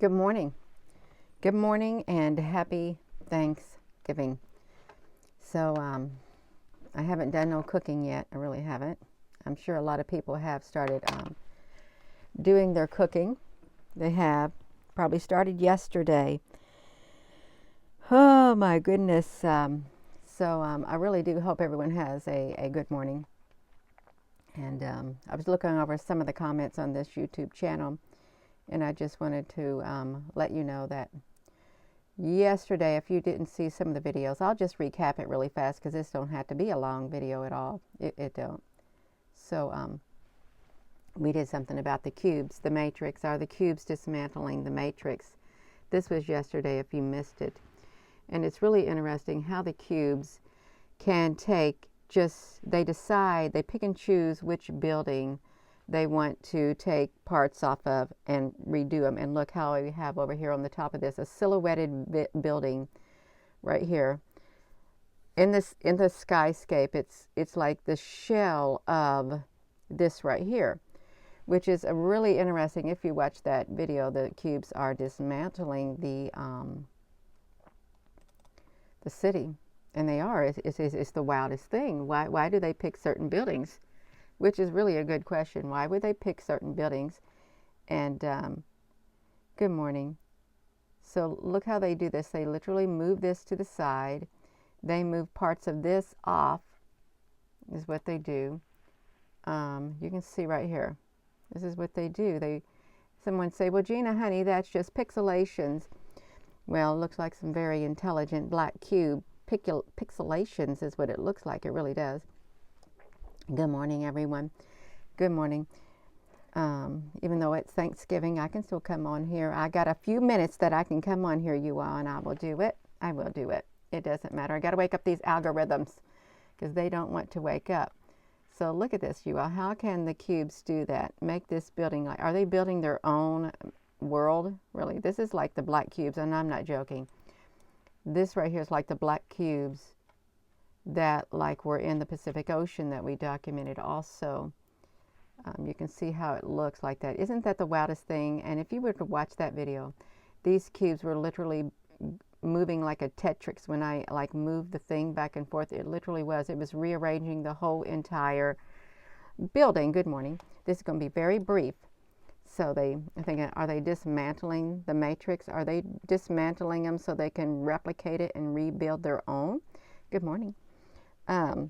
Good morning. Good morning and happy Thanksgiving. So, I haven't done no cooking yet. I really haven't. I'm sure a lot of people have started doing their cooking. They have probably started yesterday. Oh my goodness. I really do hope everyone has a good morning. And I was looking over some of the comments on this YouTube channel, and I just wanted to let you know that yesterday, if you didn't see some of the videos, I'll just recap it really fast because this don't have to be a long video at all. It don't. So we did something about the cubes, the matrix. Are the cubes dismantling the matrix? This was yesterday if you missed it. And it's really interesting how the cubes can take they decide, they pick and choose which building they want to take parts off of and redo them. And look how we have over here on the top of this a silhouetted building right here in the skyscape. It's like the shell of this right here, which is a really interesting. If you watch that video, the cubes are dismantling the city, and they are. It's the wildest thing. Why do they pick certain buildings? Which is really a good question. Why would they pick certain buildings? And good morning. So look how they do this. They literally move this to the side. They move parts of this off, is what they do. You can see right here. This is what they do. Someone say, well, Gina, honey, that's just pixelations. Well, it looks like some very intelligent black cube. Pixelations is what it looks like. It really does. Good morning, everyone. Good morning. Even though it's Thanksgiving, I can still come on here. I got a few minutes that I can come on here, you all, and I will do it. I will do it. It doesn't matter. I got to wake up these algorithms because they don't want to wake up. So look at this, you all. How can the cubes do that? Make this building are they building their own world? Really? This is like the black cubes, and I'm not joking. This right here is like the black cubes that like were in the Pacific Ocean that we documented also. You can see how it looks like that. Isn't that the wildest thing? And if you were to watch that video, these cubes were literally moving like a Tetris. When I like moved the thing back and forth, it literally was. It was rearranging the whole entire building. Good morning. This is going to be very brief. So I think, are they dismantling the matrix? Are they dismantling them so they can replicate it and rebuild their own? Good morning. I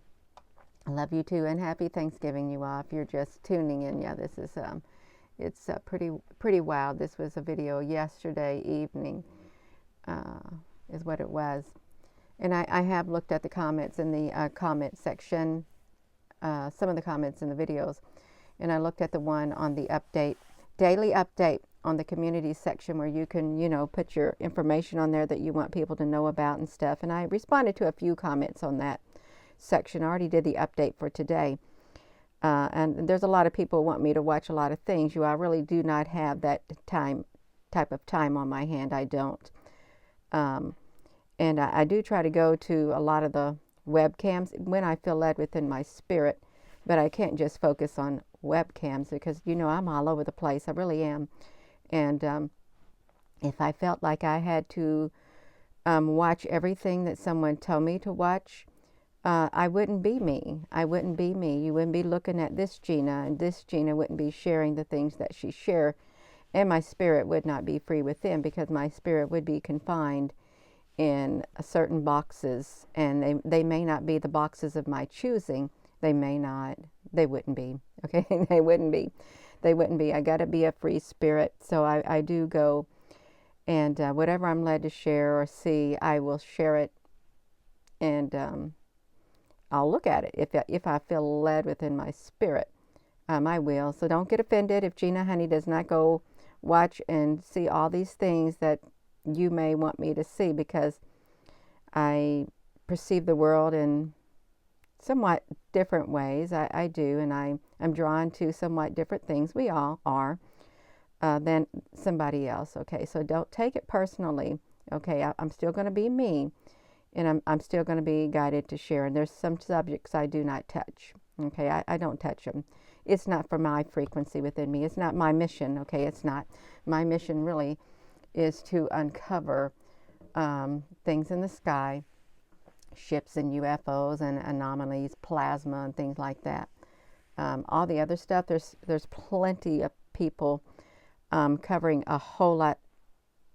love you too, and happy Thanksgiving, you all. If you're just tuning in, yeah, this is it's pretty wild. This was a video yesterday evening, is what it was, and I have looked at the comments in the comment section, some of the comments in the videos, and I looked at the one on the daily update on the community section where you can, put your information on there that you want people to know about and stuff. And I responded to a few comments on that section. I already did the update for today. And there's a lot of people who want me to watch a lot of things. I really do not have that type of time on my hand. I don't. And I do try to go to a lot of the webcams when I feel led within my spirit. But I can't just focus on webcams because, I'm all over the place. I really am. And if I felt like I had to watch everything that someone told me to watch, I wouldn't be me. I wouldn't be me. You wouldn't be looking at this Gina, and this Gina wouldn't be sharing the things that she shared, and my spirit would not be free within because my spirit would be confined in certain boxes, and they may not be the boxes of my choosing. They may not. They wouldn't be. Okay, they wouldn't be. They wouldn't be. I got to be a free spirit, so I do go, and whatever I'm led to share or see, I will share it, and I'll look at it. If I feel led within my spirit, I will. So don't get offended if Gina Honey does not go watch and see all these things that you may want me to see, because I perceive the world in somewhat different ways. I do, and I'm drawn to somewhat different things. We all are than somebody else. Okay, so don't take it personally. Okay, I'm still going to be me, and I'm still going to be guided to share. And there's some subjects I do not touch. Okay, I don't touch them. It's not for my frequency within me. It's not my mission. Okay, it's not my mission really is to uncover things in the sky, ships and UFOs and anomalies, plasma and things like that. All the other stuff, there's plenty of people covering a whole lot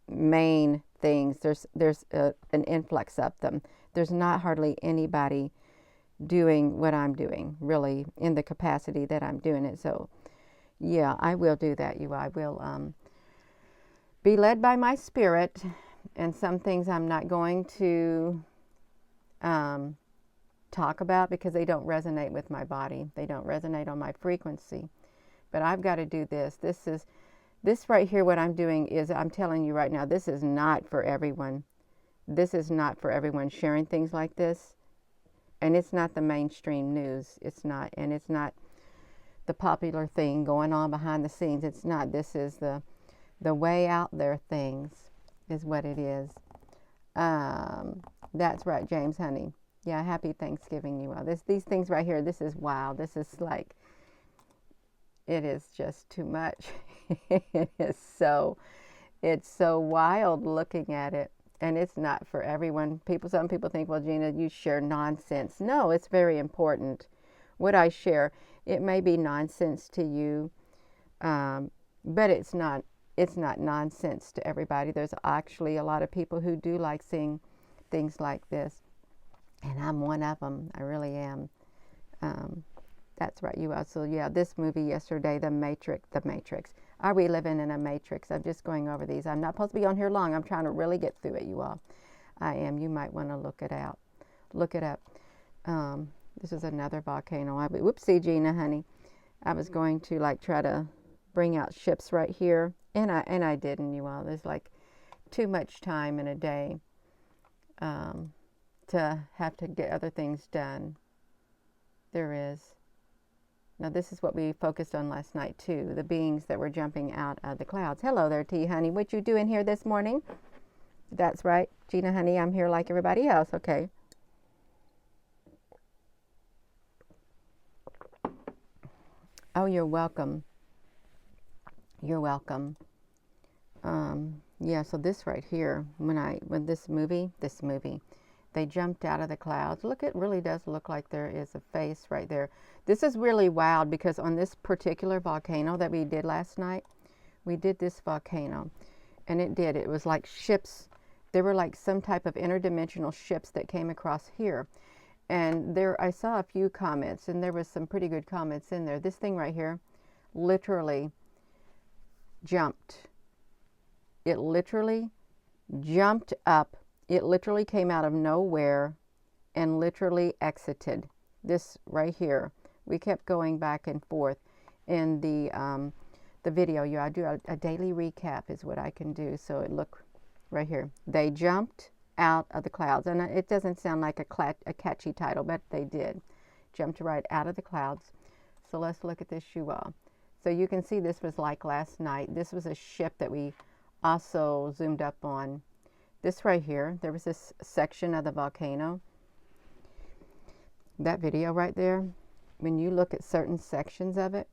main things. There's an influx of them. There's not hardly anybody doing what I'm doing, really, in the capacity that I'm doing it. So, yeah, I will do that. I will be led by my spirit, and some things I'm not going to talk about because they don't resonate with my body. They don't resonate on my frequency. But I've got to do this. This right here, what I'm doing is, I'm telling you right now, this is not for everyone. This is not for everyone sharing things like this. And it's not the mainstream news. It's not. And it's not the popular thing going on behind the scenes. It's not. This is the way out there things is what it is. That's right, James, honey. Yeah, happy Thanksgiving, you all. These things right here, this is wild. This is like, it is just too much. It's so wild looking at it. And it's not for everyone. Some people think, well, Gina, you share nonsense. No, it's very important. What I share, it may be nonsense to you, but it's not nonsense to everybody. There's actually a lot of people who do like seeing things like this. And I'm one of them. I really am. That's right, you are. So yeah, this movie yesterday, The Matrix. Are we living in a matrix? I'm just going over these. I'm not supposed to be on here long. I'm trying to really get through it, you all. I am. You might want to look it out. Look it up. This is another volcano. Whoopsie, Gina, honey. I was going to try to bring out ships right here, and I didn't, you all. There's too much time in a day to have to get other things done. There is. Now, this is what we focused on last night, too. The beings that were jumping out of the clouds. Hello there, T, honey. What you doing here this morning? That's right. Gina, honey, I'm here like everybody else. Okay. Oh, you're welcome. You're welcome. Yeah, so this right here, when this movie, they jumped out of the clouds. Look, it really does look like there is a face right there. This is really wild because on this particular volcano that we did last night, we did this volcano, and it was like ships. There were like some type of interdimensional ships that came across here. And I saw a few comments, and there was some pretty good comments in there. This thing right here literally jumped. It literally jumped up. It literally came out of nowhere and literally exited. This right here. We kept going back and forth in the video. Yeah, I do a daily recap is what I can do. So it look right here. They jumped out of the clouds, and it doesn't sound like a catchy title, but they did. Jumped right out of the clouds. So let's look at this, you all. So you can see this was like last night. This was a ship that we also zoomed up on. This right here, there was this section of the volcano. That video right there, when you look at certain sections of it,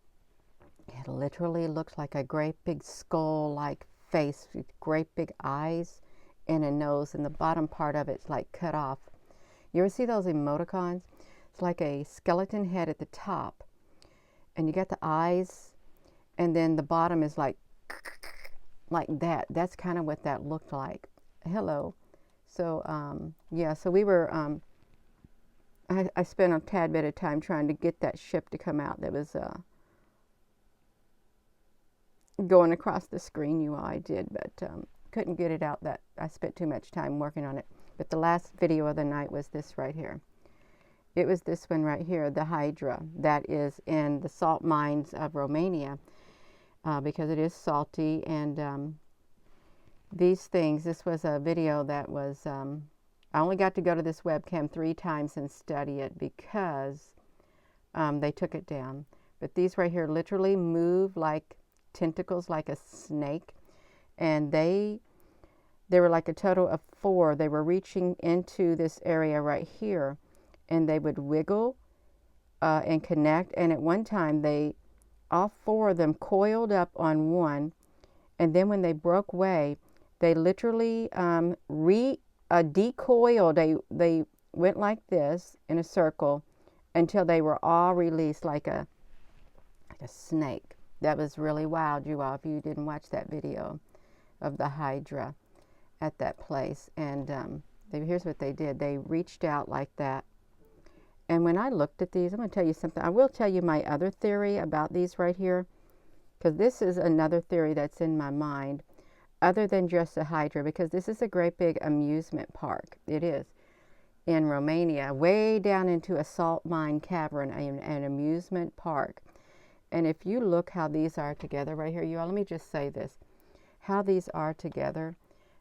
it literally looks like a great big skull-like face with great big eyes and a nose, and the bottom part of it's like cut off. You ever see those emoticons? It's like a skeleton head at the top, and you got the eyes, and then the bottom is like that. That's kind of what that looked like. Hello. So yeah, so we were I spent a tad bit of time trying to get that ship to come out that was going across the screen. I did, but couldn't get it out. That I spent too much time working on it. But the last video of the night was this right here. It was this one right here, the Hydra, that is in the salt mines of Romania, because it is salty. And these things, this was a video that was, I only got to go to this webcam 3 times and study it because they took it down. But these right here literally move like tentacles, like a snake. And they were like a total of 4. They were reaching into this area right here, and they would wiggle and connect. And at one time, all 4 of them coiled up on one. And then when they broke away, They literally decoiled. They went like this in a circle until they were all released like a snake. That was really wild, you all, if you didn't watch that video of the Hydra at that place. And here's what they did. They reached out like that. And when I looked at these, I'm going to tell you something. I will tell you my other theory about these right here, because this is another theory that's in my mind, other than just a Hydra, because this is a great big amusement park. It is. In Romania, way down into a salt mine cavern, an amusement park. And if you look how these are together right here, you all, let me just say this. How these are together,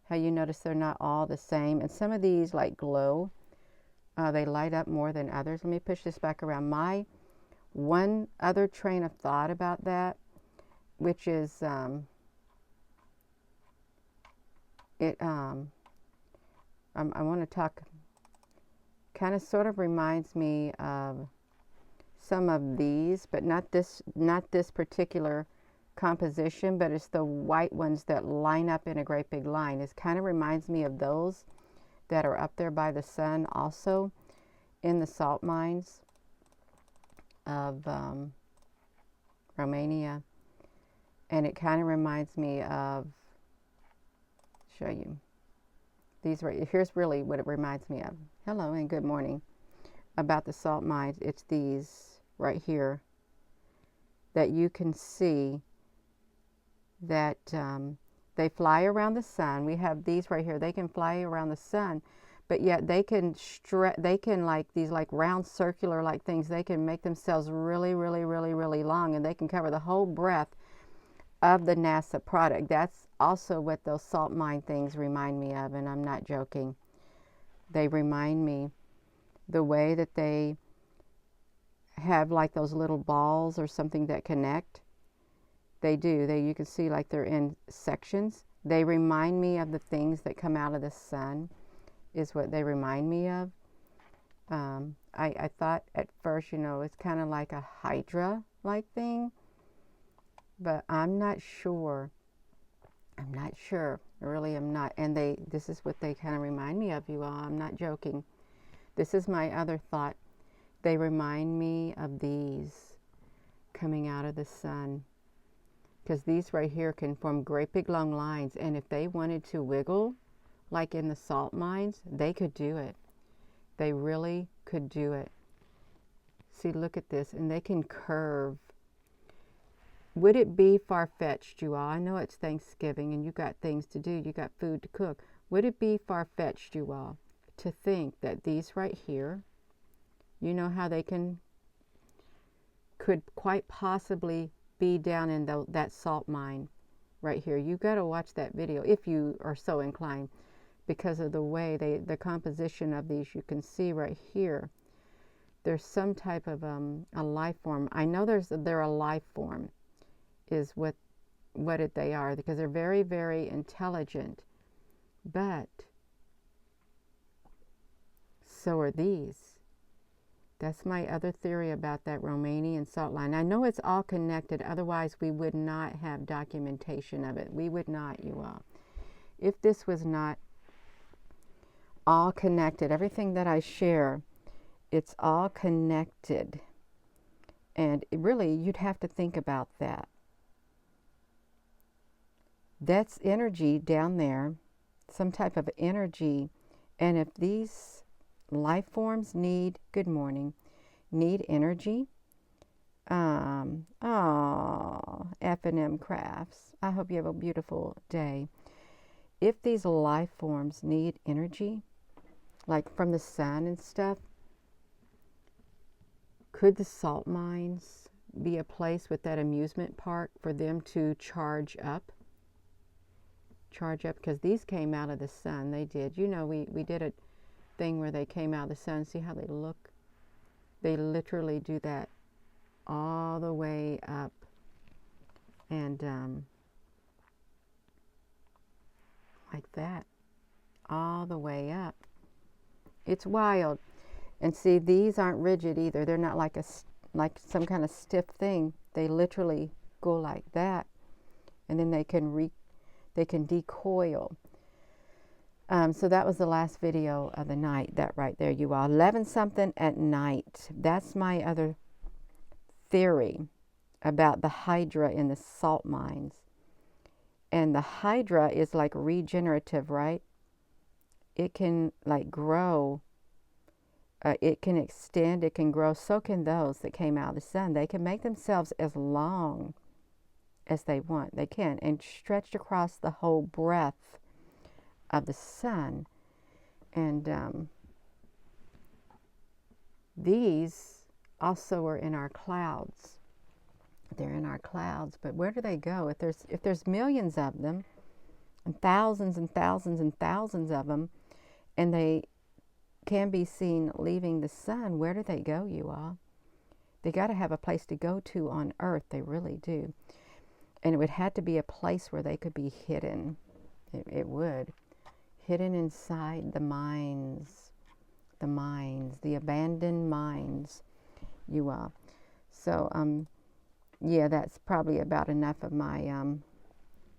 how you notice they're not all the same. And some of these like glow. They light up more than others. Let me push this back around. My one other train of thought about that, which is I want to talk, kind of sort of reminds me of some of these, but not this particular composition, but it's the white ones that line up in a great big line. It kind of reminds me of those that are up there by the sun, also in the salt mines of Romania. And it kind of reminds me of, show you, these right, here's really what it reminds me of. Hello and good morning. About the salt mines, it's these right here that you can see that they fly around the sun. We have these right here. They can fly around the sun, but yet they can like these like round circular like things. They can make themselves really, really, really, really long, and they can cover the whole breadth of the NASA product. That's also what those salt mine things remind me of, and I'm not joking. They remind me the way that they have like those little balls or something that connect. They do. You can see like they're in sections. They remind me of the things that come out of the sun, is what they remind me of. I thought at first, it's kind of like a Hydra-like thing, but I'm not sure. I'm not sure. I really am not. And this is what they kind of remind me of, you all. I'm not joking. This is my other thought. They remind me of these coming out of the sun. Because these right here can form great big long lines. And if they wanted to wiggle, like in the salt mines, they could do it. They really could do it. See, look at this. And they can curve. Would it be far-fetched, you all? I know it's Thanksgiving and you got things to do. You got food to cook. Would it be far-fetched, you all, to think that these right here, you know how they could quite possibly be down in that salt mine right here. You got to watch that video if you are so inclined, because of the way the composition of these. You can see right here there's some type of a life form. I know they're a life form is what they are, because they're very, very intelligent, but so are these. That's my other theory about that Romanian salt line. I know it's all connected, otherwise we would not have documentation of it. We would not, you all. If this was not all connected, everything that I share, it's all connected. And really, you'd have to think about that. That's energy down there, some type of energy. And if these life forms need, good morning, need energy. F&M Crafts, I hope you have a beautiful day. If these life forms need energy, like from the sun and stuff, could the salt mines be a place with that amusement park for them to charge up? Because these came out of the sun. They did. We did a thing where they came out of the sun. See how they look? They literally do that all the way up. And like that. All the way up. It's wild. And see, these aren't rigid either. They're not like some kind of stiff thing. They literally go like that. And then they can decoil. So that was the last video of the night, that right there, you all. 11 something at night. That's my other theory about the hydra in the salt mines. And the hydra is like regenerative, right? It can like grow. It can extend, it can grow. So can those that came out of the sun. They can make themselves as long as they want. They can. And stretched across the whole breadth of the sun. And these also are in our clouds. They're in our clouds, but where do they go? If there's millions of them, and thousands and thousands and thousands of them, and they can be seen leaving the sun, where do they go, you all? They got to have a place to go to on Earth. They really do. And it would have to be a place where they could be hidden. It would. Hidden inside the mines, the abandoned mines, you all. So, yeah, that's probably about enough of my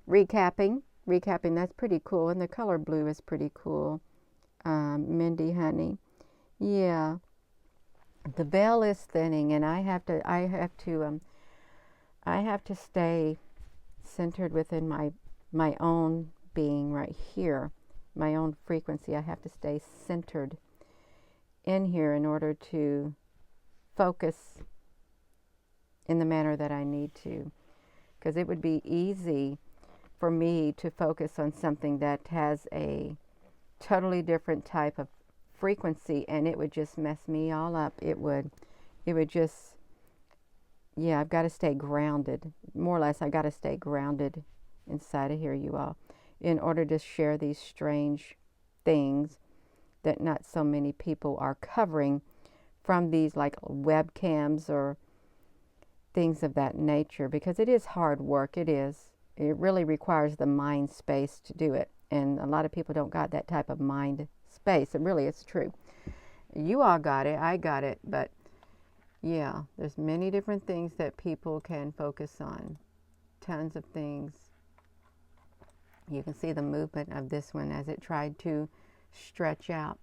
recapping. That's pretty cool. And the color blue is pretty cool. Mindy, honey. Yeah. The veil is thinning, and I have to stay centered within my own being right here, my own frequency. I have to stay centered in here in order to focus in the manner that I need to, because it would be easy for me to focus on something that has a totally different type of frequency, and it would just mess me all up. It would just, yeah, I've got to stay grounded. More or less, I've got to stay grounded inside of here, you all, in order to share these strange things that not so many people are covering from these like webcams or things of that nature, because it is hard work. It is. It really requires the mind space to do it. And a lot of people don't got that type of mind space. And really, it's true. You all got it. I got it. But yeah, there's many different things that people can focus on. Tons of things. You can see the movement of this one as it tried to stretch out.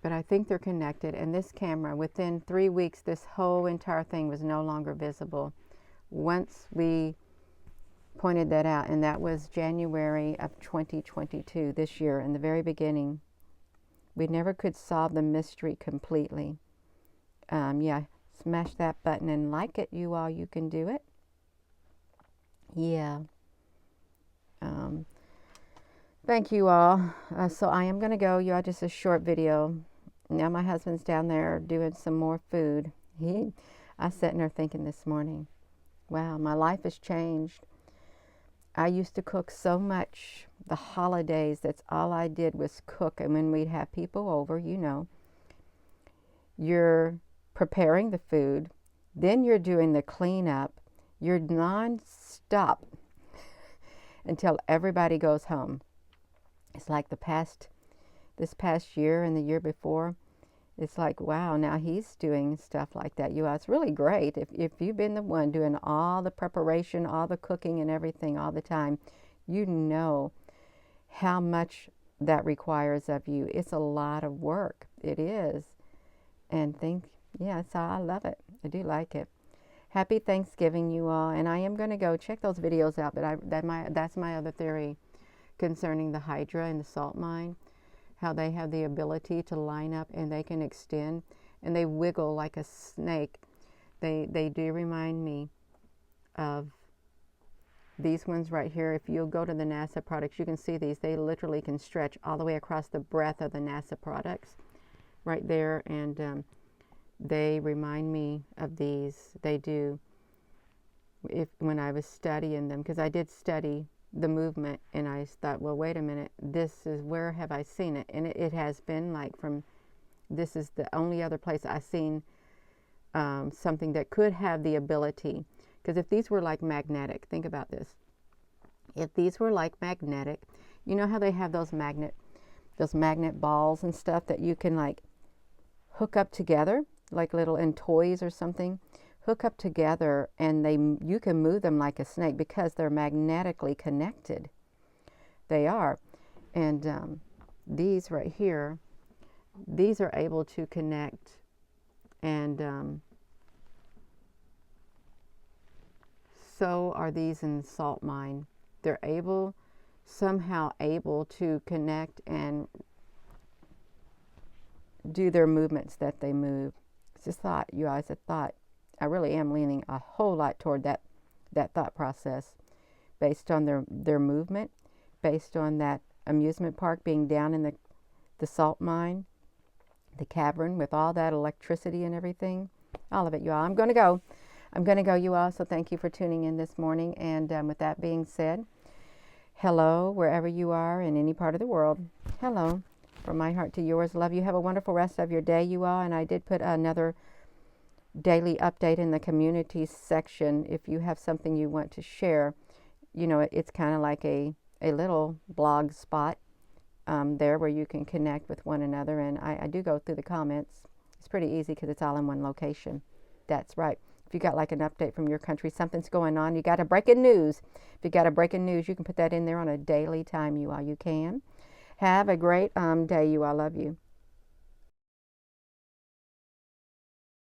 But I think they're connected. And this camera, within 3 weeks, this whole entire thing was no longer visible. Once we pointed that out, and that was January of 2022, this year, in the very beginning. We never could solve the mystery completely. Yeah, smash that button and like it, you all. You can do it. Yeah. Thank you all. So I am going to go. You all, just a short video. Now my husband's down there doing some more food. I was sitting there thinking this morning, wow, my life has changed. I used to cook so much. The holidays, that's all I did was cook. And when we'd have people over, you know, you're preparing the food, then you're doing the cleanup. You're non-stop until everybody goes home. It's like this past year and the year before, it's like, wow, now he's doing stuff like that. It's really great. If you've been the one doing all the preparation, all the cooking and everything all the time, you know how much that requires of you. It's a lot of work. It is. And yeah, so I love it. I do like it. Happy Thanksgiving, you all. And I am going to go check those videos out, but that's my other theory concerning the hydra and the salt mine. How they have the ability to line up and they can extend and they wiggle like a snake. They do remind me of these ones right here. If you'll go to the NASA products, you can see these. They literally can stretch all the way across the breadth of the NASA products right there. And they remind me of these. They do. When I was studying them, because I did study the movement, and I thought, well, wait a minute, where have I seen it? And it has been like this is the only other place I've seen something that could have the ability, because if these were like magnetic, think about this. If these were like magnetic, you know how they have those magnet balls and stuff that you can like hook up together, like little in toys or something? Hook up together, and you can move them like a snake because they're magnetically connected. They are. And these right here, these are able to connect, and so are these in salt mine. They're somehow able to connect and do their movements that they move. It's just thought, you guys, a thought. I really am leaning a whole lot toward that thought process, based on their movement, based on that amusement park being down in the salt mine, the cavern with all that electricity and everything, all of it, you all. I'm going to go, you all. So thank you for tuning in this morning. And with that being said, hello, wherever you are in any part of the world. Hello, from my heart to yours. Love you. Have a wonderful rest of your day, you all. And I did put another daily update in the community section. If you have something you want to share, you know, it's kind of like a little blog spot there where you can connect with one another. And I do go through the comments. It's pretty easy because it's all in one location. That's right. If you got like an update from your country, something's going on, you got a breaking news. If you got a breaking news, you can put that in there on a daily time, you all. You can. Have a great day, you all. Love you.